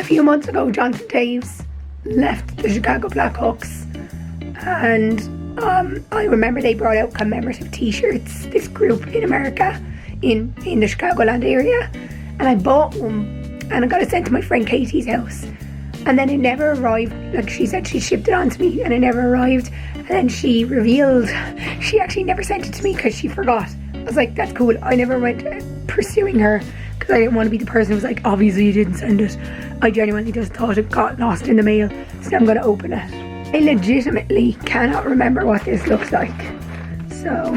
few months ago, Jonathan Daves left the Chicago Blackhawks, and I remember they brought out commemorative t-shirts, this group in America, in the Chicagoland area, and I bought one and I got it sent to my friend Katie's house, and then it never arrived. Like, she said she shipped it on to me and it never arrived, and then she revealed she actually never sent it to me because she forgot. I was like, that's cool. I never went pursuing her because I didn't want to be the person who was like, obviously you didn't send it. I genuinely just thought it got lost in the mail, so now I'm going to open it. I legitimately cannot remember what this looks like. So,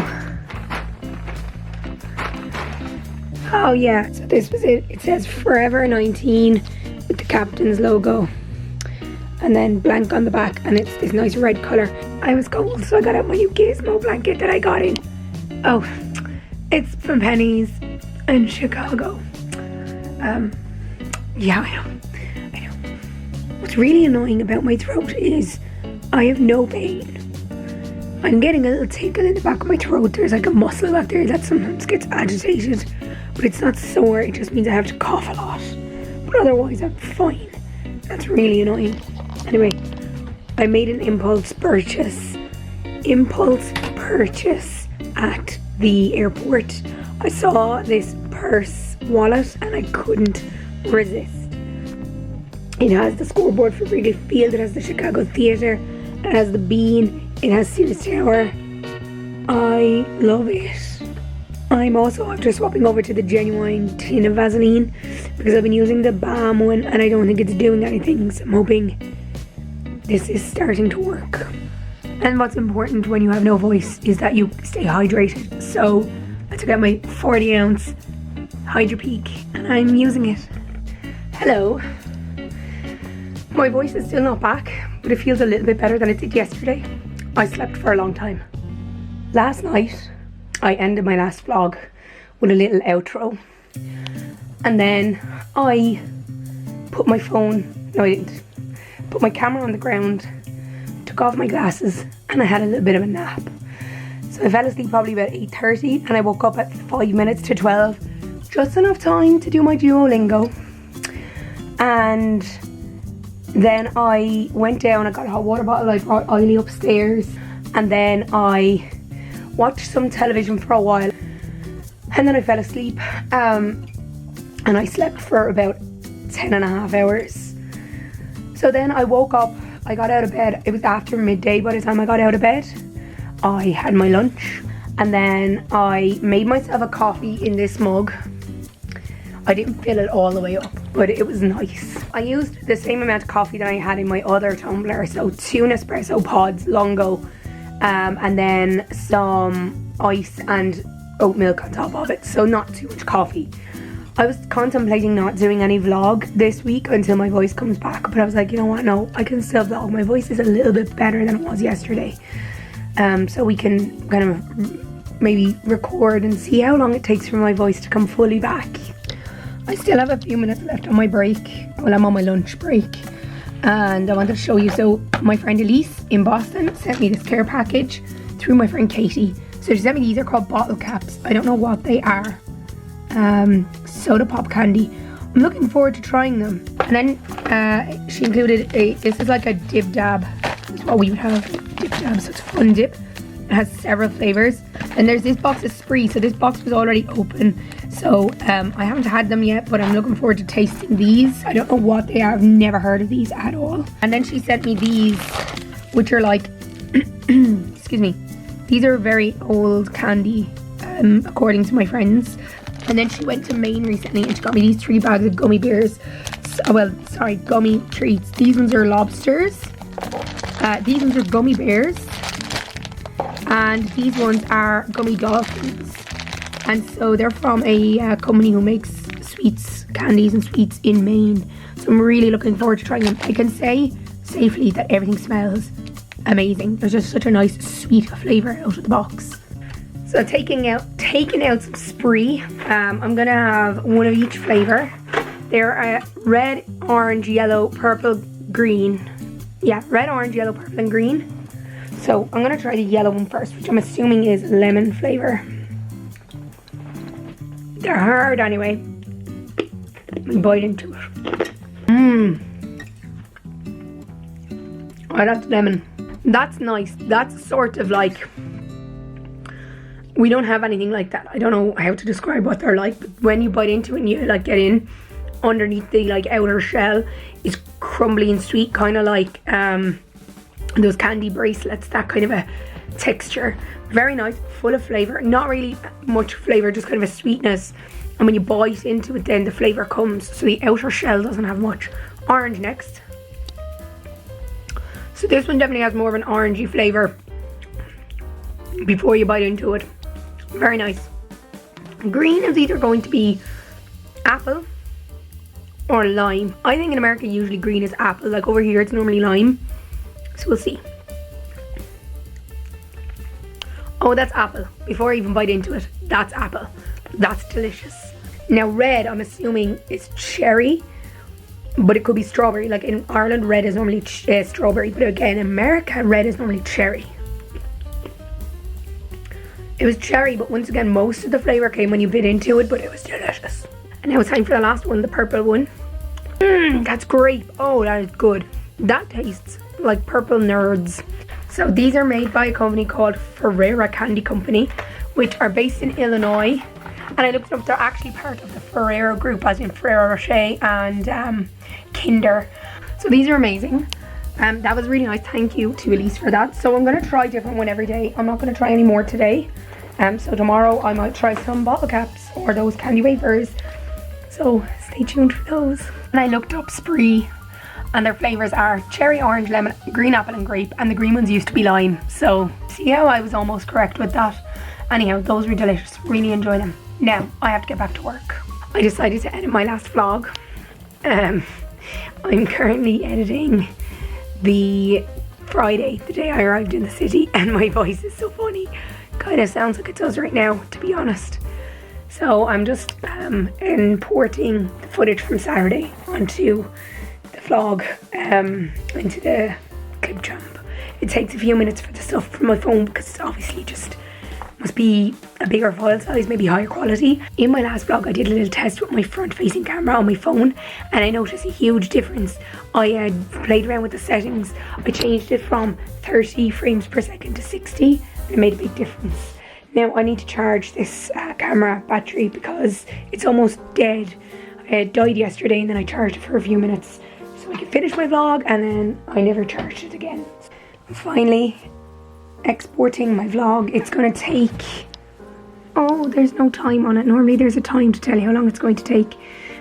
oh yeah, so this was it. It says Forever 19 with the captain's logo, and then blank on the back, and it's this nice red colour. I was cold, so I got out my new Gizmo blanket that I got in. Oh, it's from Penny's in Chicago. Yeah, I know. What's really annoying about my throat is I have no pain. I'm getting a little tickle in the back of my throat. There's like a muscle back there that sometimes gets agitated, but it's not sore. It just means I have to cough a lot. But otherwise, I'm fine. That's really annoying. Anyway, I made an impulse purchase at the airport. I saw this purse wallet and I couldn't resist. It has the scoreboard for Wrigley Field, it has the Chicago Theatre, it has the Bean, it has Sears Tower. I love it. I'm also after swapping over to the genuine tin of Vaseline because I've been using the balm one and I don't think it's doing anything, so I'm hoping this is starting to work. And what's important when you have no voice is that you stay hydrated. So I took out my 40 ounce Hydro Peak and I'm using it. Hello. My voice is still not back, but it feels a little bit better than it did yesterday. I slept for a long time. Last night, I ended my last vlog with a little outro. And then I put my camera on the ground, took off my glasses, and I had a little bit of a nap. So I fell asleep probably about 8:30 and I woke up at 5 minutes to 12. Just enough time to do my Duolingo. And then I went down, I got a hot water bottle, I brought Eiley upstairs, and then I watched some television for a while, and then I fell asleep, and I slept for about 10.5 hours. So then I woke up, I got out of bed, it was after midday by the time I got out of bed. I had my lunch, and then I made myself a coffee in this mug. I didn't fill it all the way up, but it was nice. I used the same amount of coffee that I had in my other tumbler, so 2 Nespresso pods, Lungo, and then some ice and oat milk on top of it, so not too much coffee. I was contemplating not doing any vlog this week until my voice comes back, but I was like, you know what, no, I can still vlog. My voice is a little bit better than it was yesterday, so we can kind of maybe record and see how long it takes for my voice to come fully back. I still have a few minutes left on my break. Well, I'm on my lunch break, and I wanted to show you. So my friend Elise in Boston sent me this care package through my friend Katie. So she sent me these. Are called bottle caps. I don't know what they are. Soda pop candy. I'm looking forward to trying them. And then she included this is like a dib dab. That's what we would have, dib dab. So it's a fun dip. It has several flavors, and there's this box of Spree. So this box was already open, so I haven't had them yet, but I'm looking forward to tasting these. I don't know what they are. I've never heard of these at all. And then she sent me these, which are like excuse me, these are very old candy, according to my friends. And then she went to Maine recently and she got me these 3 bags of gummy bears. Gummy treats. These ones are lobsters, these ones are gummy bears, and these ones are gummy dolphins. And so they're from a company who makes sweets, candies and sweets in Maine. So I'm really looking forward to trying them. I can say safely that everything smells amazing. There's just such a nice sweet flavour out of the box. So taking out some Spree, I'm gonna have one of each flavour. They're red, orange, yellow, purple, green. Yeah, red, orange, yellow, purple and green. So I'm gonna try the yellow one first, which I'm assuming is lemon flavour. They're hard anyway. Let me bite into it. I like the lemon. That's nice. That's sort of like, we don't have anything like that. I don't know how to describe what they're like, but when you bite into it and you like get in underneath the like outer shell, it's crumbly and sweet, kind of like those candy bracelets, that kind of a texture. Very nice, full of flavour, not really much flavour, just kind of a sweetness, and when you bite into it then the flavour comes, so the outer shell doesn't have much. Orange next. So this one definitely has more of an orangey flavour before you bite into it. Very nice. Green is either going to be apple or lime. I think in America usually green is apple, like over here it's normally lime, so we'll see. Oh, that's apple. Before I even bite into it, that's apple. That's delicious. Now red, I'm assuming, is cherry, but it could be strawberry. Like in Ireland, red is normally strawberry, but again, in America, red is normally cherry. It was cherry, but once again, most of the flavour came when you bit into it, but it was delicious. And now it's time for the last one, the purple one. That's grape. Oh, that is good. That tastes like purple nerds. So these are made by a company called Ferrera Candy Company, which are based in Illinois. And I looked up, they're actually part of the Ferrero group, as in Ferrero Rocher and Kinder. So these are amazing. That was really nice. Thank you to Elise for that. So I'm going to try a different one every day. I'm not going to try any more today. So tomorrow I might try some bottle caps or those candy wafers. So stay tuned for those. And I looked up Spree, and their flavours are cherry, orange, lemon, green apple and grape, and the green ones used to be lime. So see how I was almost correct with that. Anyhow, those were delicious. Really enjoy them. Now I have to get back to work. I decided to edit my last vlog. I'm currently editing the Friday, the day I arrived in the city, and my voice is so funny. Kind of sounds like it does right now, to be honest. So I'm just importing the footage from Saturday onto the vlog, into the clip jump. It takes a few minutes for the stuff from my phone because it's obviously just must be a bigger file size, maybe higher quality. In my last vlog I did a little test with my front facing camera on my phone, and I noticed a huge difference. I had played around with the settings. I changed it from 30 frames per second to 60, and it made a big difference. Now I need to charge this camera battery because it's almost dead. It died yesterday and then I charged it for a few minutes so I could finish my vlog, and then I never charged it again. Finally exporting my vlog. It's going to take, oh, there's no time on it. Normally there's a time to tell you how long it's going to take,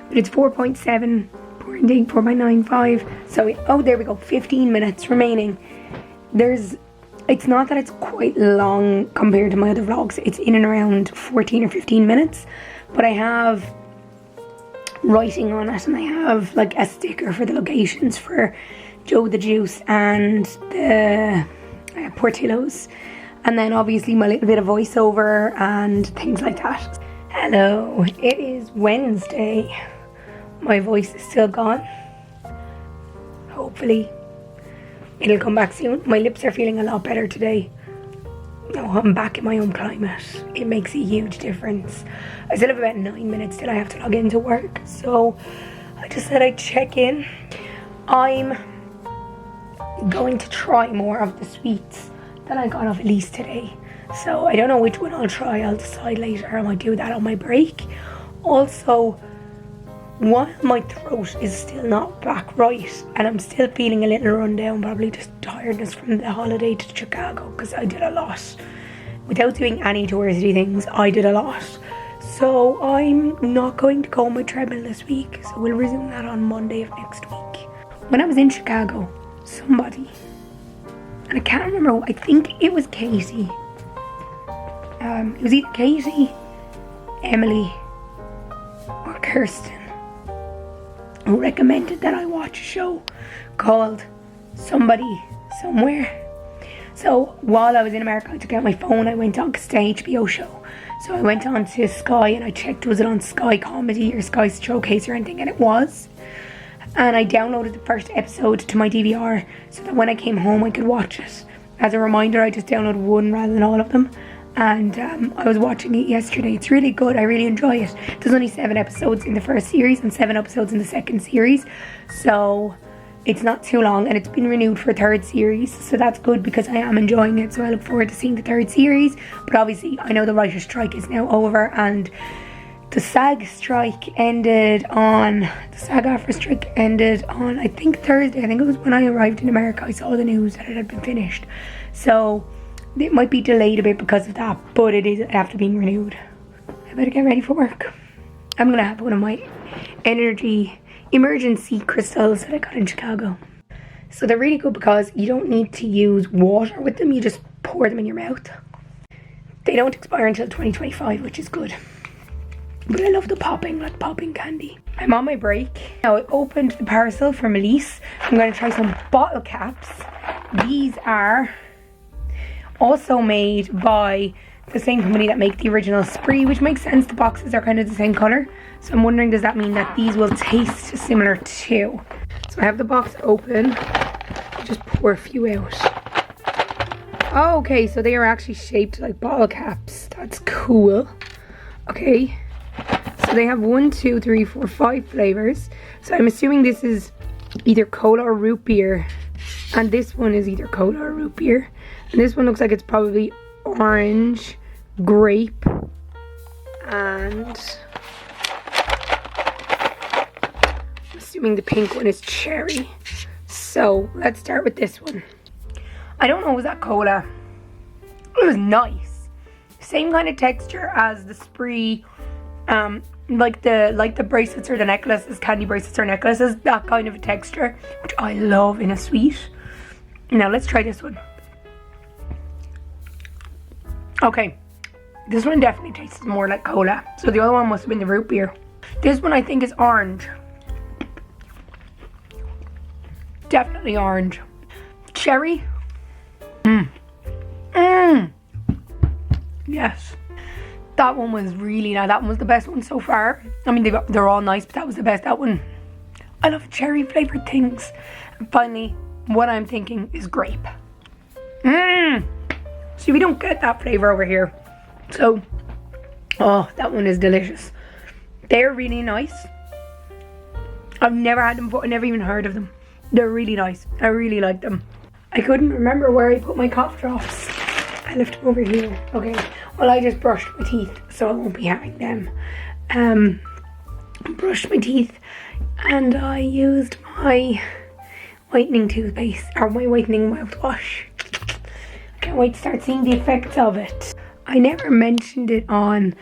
but it's 4.95. So oh, there we go, 15 minutes remaining. It's not that it's quite long compared to my other vlogs. It's in and around 14 or 15 minutes, but I have writing on it, and I have like a sticker for the locations for Joe the Juice and the Portillo's, and then obviously my little bit of voiceover and things like that. Hello, it is Wednesday. My voice is still gone. Hopefully it'll come back soon. My lips are feeling a lot better today. No, I'm back in my own climate. It makes a huge difference. I still have about 9 minutes till I have to log into work, so I just said I'd check in. I'm going to try more of the sweets that I got off Elise today. So I don't know which one I'll try. I'll decide later. I might do that on my break. Also, while my throat is still not back right and I'm still feeling a little run down, probably just tiredness from the holiday to Chicago, because I did a lot. Without doing any touristy things, I did a lot. So I'm not going to go on my treadmill this week. So we'll resume that on Monday of next week. When I was in Chicago, somebody, and I can't remember, I think it was Katie. It was either Katie, Emily, or Kirsten, who recommended that I watch a show called Somebody Somewhere. So while I was in America, I took out my phone, I went on the HBO show. So I went on to Sky and I checked, was it on Sky Comedy or Sky Showcase or anything, and it was. And I downloaded the first episode to my DVR so that when I came home I could watch it. As a reminder, I just downloaded one rather than all of them. and I was watching it yesterday. It's really good. I really enjoy it. There's only 7 episodes in the first series and 7 episodes in the second series, so it's not too long, and it's been renewed for a 3rd series, so that's good because I am enjoying it. So I look forward to seeing the 3rd series. But obviously I know the writer's strike is now over, and the SAG-AFTRA strike ended on, I think Thursday. I think it was when I arrived in America. I saw the news that it had been finished, so it might be delayed a bit because of that, but it is after being renewed. I better get ready for work. I'm gonna have one of my energy emergency crystals that I got in Chicago. So they're really good because you don't need to use water with them, you just pour them in your mouth. They don't expire until 2025, which is good. But I love the popping, like popping candy. I'm on my break. Now I opened the parcel from Elise. I'm going to try some bottle caps. These are also made by the same company that make the original Spree, which makes sense. The boxes are kind of the same colour. So I'm wondering, does that mean that these will taste similar too? So I have the box open. I'll just pour a few out. Oh, okay, so they are actually shaped like bottle caps. That's cool. Okay. So they have 1, 2, 3, 4, 5 flavours. So I'm assuming this is either cola or root beer. And this one is either cola or root beer. And this one looks like it's probably orange, grape, and I'm assuming the pink one is cherry. So let's start with this one. I don't know, was that cola? It was nice. Same kind of texture as the Spree, like the bracelets or the necklaces, candy bracelets or necklaces, that kind of a texture, which I love in a sweet. Now let's try this one. Okay, this one definitely tastes more like cola. So the other one must have been the root beer. This one I think is orange. Definitely orange. Cherry. Yes. That one was really nice. That one was the best one so far. I mean, they're all nice, but that was the best. That one. I love cherry flavored things. And finally, what I'm thinking is grape. See, we don't get that flavor over here. So, oh, that one is delicious. They're really nice. I've never had them before. I never even heard of them. They're really nice. I really like them. I couldn't remember where I put my cough drops. I left them over here. Okay. Well, I just brushed my teeth, so I won't be having them. Brushed my teeth, and I used my whitening toothpaste, or my whitening mouthwash. I can't wait to start seeing the effects of it. I never mentioned it on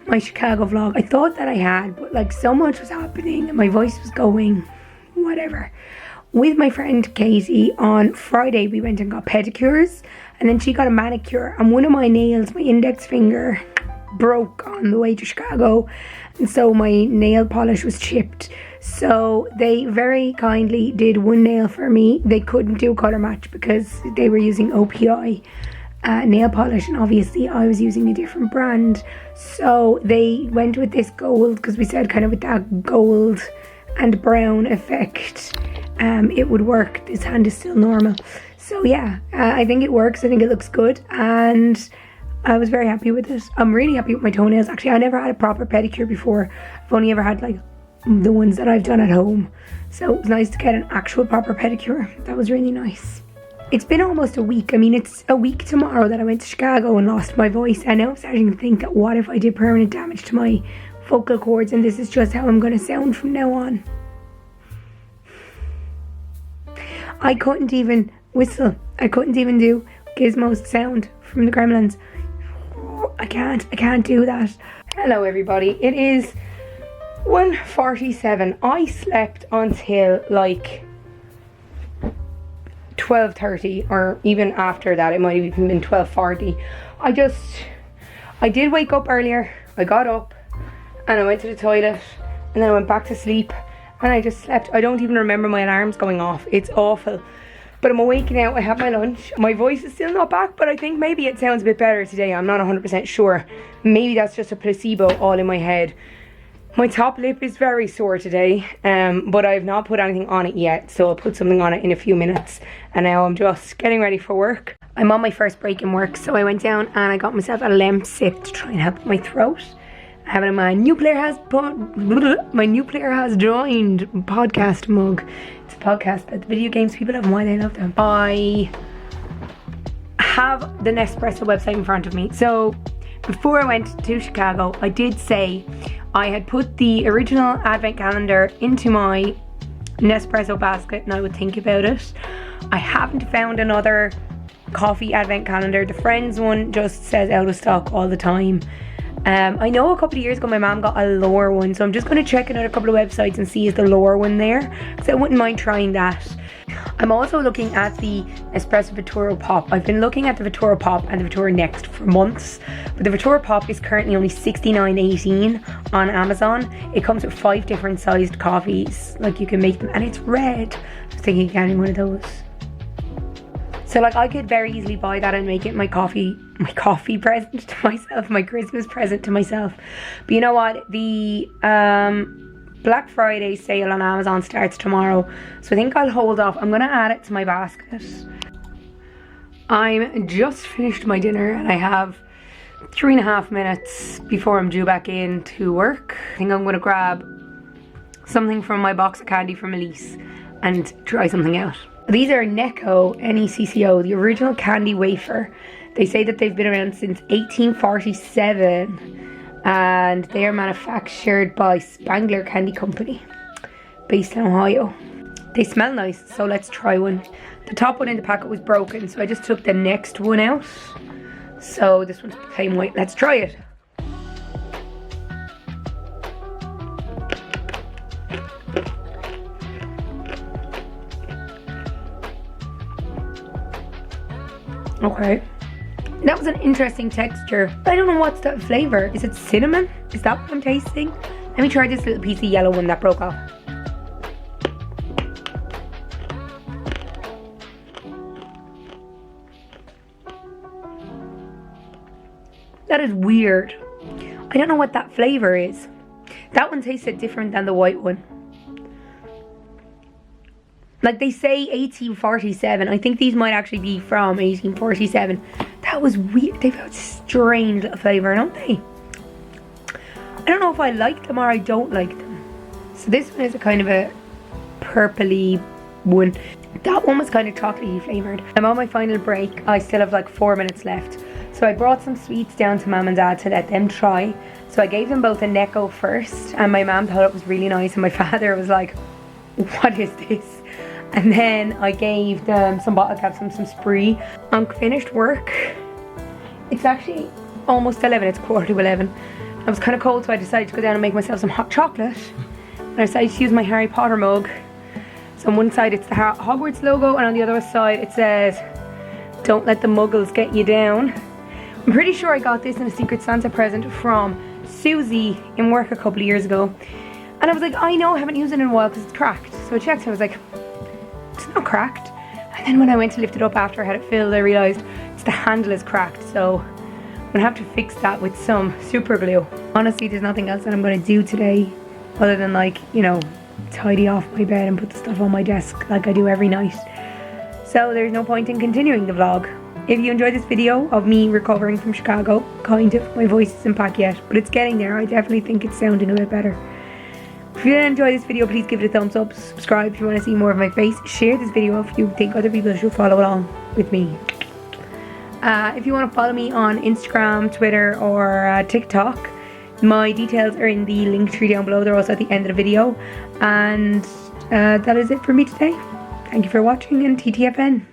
my Chicago vlog. I thought that I had, but like so much was happening and my voice was going, whatever. With my friend Katie on Friday, we went and got pedicures, and then she got a manicure, and one of my nails, my index finger, broke on the way to Chicago, and so my nail polish was chipped. So they very kindly did one nail for me. They couldn't do a colour match because they were using OPI nail polish, and obviously I was using a different brand. So they went with this gold because we said kind of with that gold and brown effect it would work. This hand is still normal. So yeah, I think it works. I think it looks good, and I was very happy with it. I'm really happy with my toenails. Actually, I never had a proper pedicure before. I've only ever had like the ones that I've done at home. So it was nice to get an actual proper pedicure. That was really nice. It's been almost a week. I mean, it's a week tomorrow that I went to Chicago and lost my voice. And now I'm starting to think that what if I did permanent damage to my vocal cords, and this is just how I'm going to sound from now on. I couldn't even whistle. I couldn't even do Gizmo's sound from the Gremlins. I can't do that. Hello everybody, it is 1:47. I slept until like 12:30, or even after that. It might have even been 12:40. I did wake up earlier. I got up and I went to the toilet, and then I went back to sleep, and I just slept. I don't even remember my alarms going off. It's awful. But I'm awake now. I have my lunch. My voice is still not back, but I think maybe it sounds a bit better today. I'm not 100% sure. Maybe that's just a placebo all in my head. My top lip is very sore today, but I've not put anything on it yet, so I'll put something on it in a few minutes. And now I'm just getting ready for work. I'm on my first break in work, so I went down and I got myself a Lemsip to try and help my throat. I have it in my new player has joined podcast mug. It's a podcast about the video games people have and why they love them. I have the Nespresso website in front of me. So before I went to Chicago, I did say I had put the original advent calendar into my Nespresso basket and I would think about it. I haven't found another coffee advent calendar. The Friends one just says out of stock all the time. I know a couple of years ago my mom got a lower one, so I'm just going to check out a couple of websites and see is the lower one there, because I wouldn't mind trying that. I'm also looking at the Espresso Vitoro Pop. I've been looking at the Vitoro Pop and the Vitoro Next for months, but the Vitoro Pop is currently only $69.18 on Amazon. It comes with 5 different sized coffees, like you can make them, and it's red. I was thinking of getting one of those. So like I could very easily buy that and make it my coffee present to myself, my Christmas present to myself. But you know what? The Black Friday sale on Amazon starts tomorrow, so I think I'll hold off. I'm gonna add it to my basket. I'm just finished my dinner and I have 3.5 minutes before I'm due back in to work. I think I'm gonna grab something from my box of candy from Elise and try something out. These are Necco, Necco, the original candy wafer. They say that they've been around since 1847 and they are manufactured by Spangler Candy Company based in Ohio. They smell nice, so let's try one. The top one in the packet was broken, so I just took the next one out. So this one's plain white. Let's try it. Okay, that was an interesting texture. I don't know what's that flavour. Is it cinnamon? Is that what I'm tasting? Let me try this little piece of yellow one that broke off. That is weird. I don't know what that flavour is. That one tasted different than the white one. Like they say 1847. I think these might actually be from 1847. That was weird. They've got a strange little flavour, don't they? I don't know if I like them or I don't like them. So this one is a kind of a purpley one. That one was kind of chocolatey flavoured. I'm on my final break. I still have like 4 minutes left. So I brought some sweets down to Mum and Dad to let them try. So I gave them both a Necco first, and my mum thought it was really nice, and my father was like, what is this? And then I gave them some bottle caps and some Spree. I'm finished work. It's actually almost 11, it's 11:15. I was kind of cold, so I decided to go down and make myself some hot chocolate. And I decided to use my Harry Potter mug. So on one side it's the Hogwarts logo, and on the other side it says, don't let the muggles get you down. I'm pretty sure I got this in a Secret Santa present from Susie in work a couple of years ago. And I was like, I know, I haven't used it in a while because it's cracked. So I checked and I was like, it's not cracked. And then when I went to lift it up after I had it filled, I realised it's the handle is cracked. So I'm gonna have to fix that with some super glue. Honestly, there's nothing else that I'm gonna do today other than, like, you know, tidy off my bed and put the stuff on my desk like I do every night. So there's no point in continuing the vlog. If you enjoyed this video of me recovering from Chicago, kind of, my voice isn't back yet, but it's getting there. I definitely think it's sounding a bit better. If you did enjoy this video, please give it a thumbs up, subscribe if you want to see more of my face, share this video if you think other people should follow along with me. If you want to follow me on Instagram, Twitter or TikTok, my details are in the link tree down below. They're also at the end of the video. And that is it for me today. Thank you for watching, and TTFN.